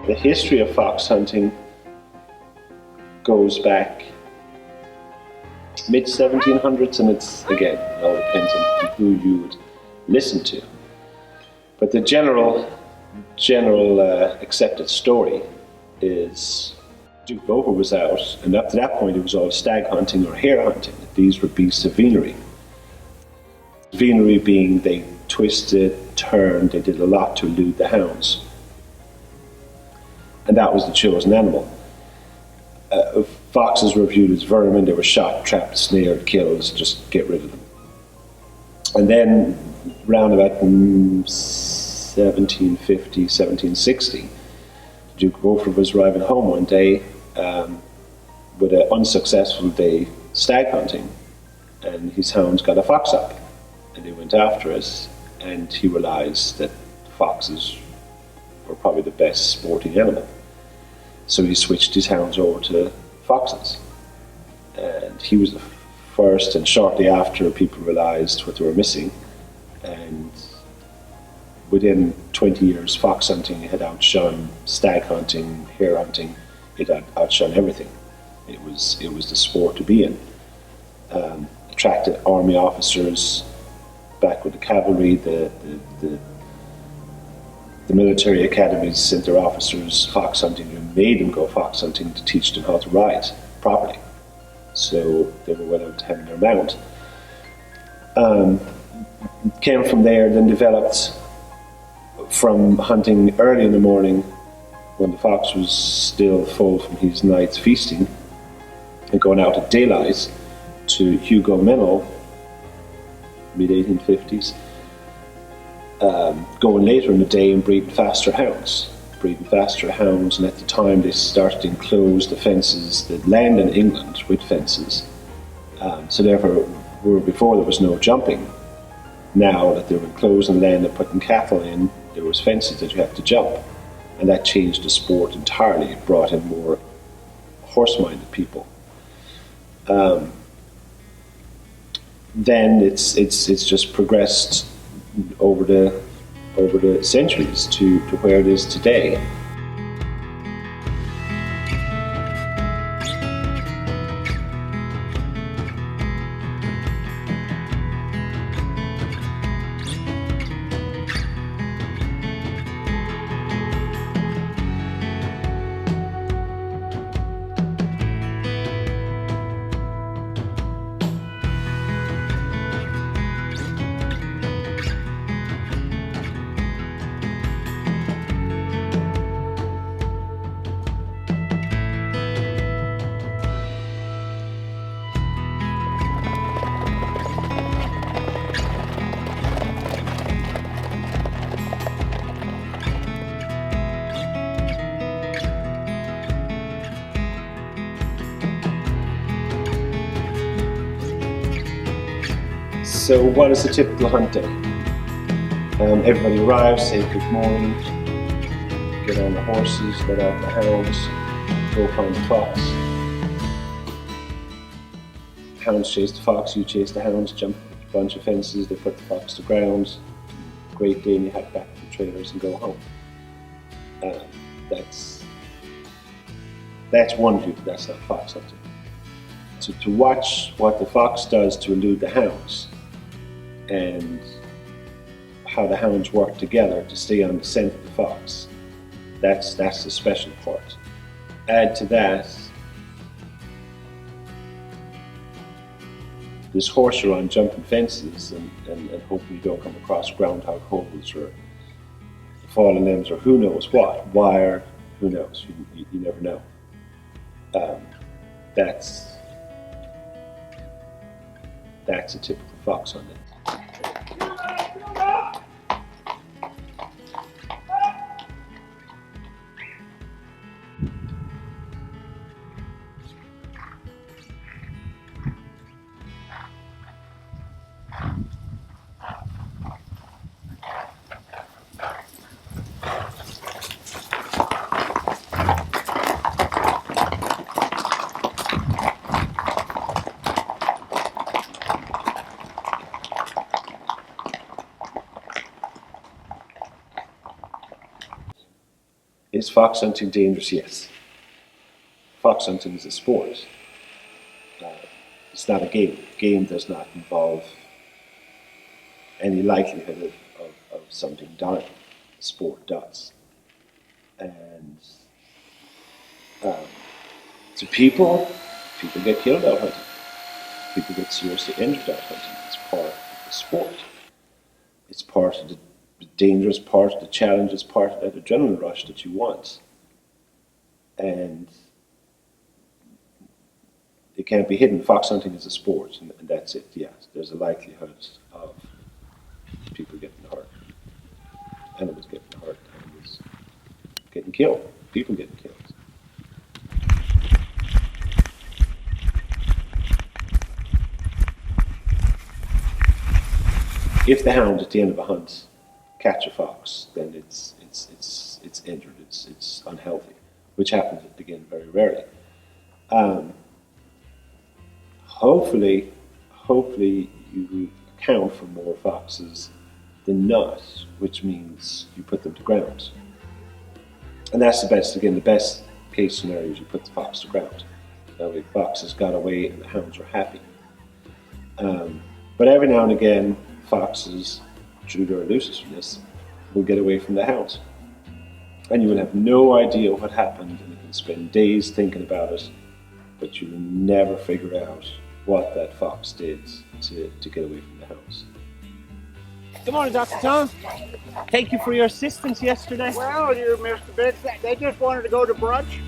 The history of fox hunting goes back mid-1700s, and it all depends on who you would listen to. But the general accepted story is Duke Beaufort was out, and up to that point it was all stag hunting or hare hunting. These were beasts of venery. Venery being they twisted, turned, they did a lot to elude the hounds. And that was the chosen animal. Foxes were viewed as vermin. They were shot, trapped, snared, killed, just get rid of them. And then round about 1750, 1760, Duke Beaufort was arriving home one day with an unsuccessful day stag hunting, and his hounds got a fox up, and they went after it, and he realised that foxes were probably the best sporting animal. So he switched his hounds over to foxes, and he was the first, and shortly after people realised what they were missing, and within 20 years fox hunting had outshone stag hunting, hare hunting. It had outshone everything. It was the sport to be in. Attracted army officers back with the cavalry, the military academies sent their officers fox hunting and made them go fox hunting to teach them how to ride properly. So they were well out to having their mount. Came from there, then developed from hunting early in the morning when the fox was still full from his night's feasting and going out at daylight to Hugo Mennel, mid-1850s, going later in the day and breeding faster hounds. And at the time they started to enclose the fences, the land in England with fences. So therefore, before there was no jumping. Now that they were enclosing land and putting cattle in, there was fences that you had to jump. And that changed the sport entirely. It brought in more horse-minded people. Then it's just progressed over the centuries to where it is today. So what is a typical hunt day? Everybody arrives, say good morning, get on the horses, let out the hounds, go find the fox. Hounds chase the fox, you chase the hounds, jump a bunch of fences, they put the fox to ground. Great day, and you head back to the trailers and go home. That's one view, but that's not fox hunting. So to watch what the fox does to elude the hounds, and how the hounds work together to stay on the scent of the fox, that's the special part. Add to that this horse you're on jumping fences and hoping you don't come across groundhog holes or fallen limbs or who knows what, wire, who knows, you never know. That's a typical fox hunting. Is fox hunting dangerous? Yes. Fox hunting is a sport. It's not a game. Game does not involve any likelihood of something dying. Sport does. And to people get killed out hunting. People get seriously injured out hunting. It's part of the sport. It's part of the dangerous part of the challenge. It's part of that adrenaline rush that you want. And it can't be hidden. Fox hunting is a sport, and that's it. Yes, there's a likelihood of people getting hurt, animals getting hurt, animals getting killed, people getting killed. If the hound at the end of a hunt catch a fox, then it's injured, it's unhealthy, which happens again very rarely. Hopefully you account for more foxes than not, which means you put them to ground. And that's the best case scenario is you put the fox to ground. That way the fox has got away and the hounds are happy. But every now and again, foxes, through their elusiveness, will get away from the hounds. And you will have no idea what happened, and you can spend days thinking about it, but you'll never figure out what that fox did to get away from the hounds. Good morning, Dr. Tom. Thank you for your assistance yesterday. Well, you missed a bit. They just wanted to go to brunch.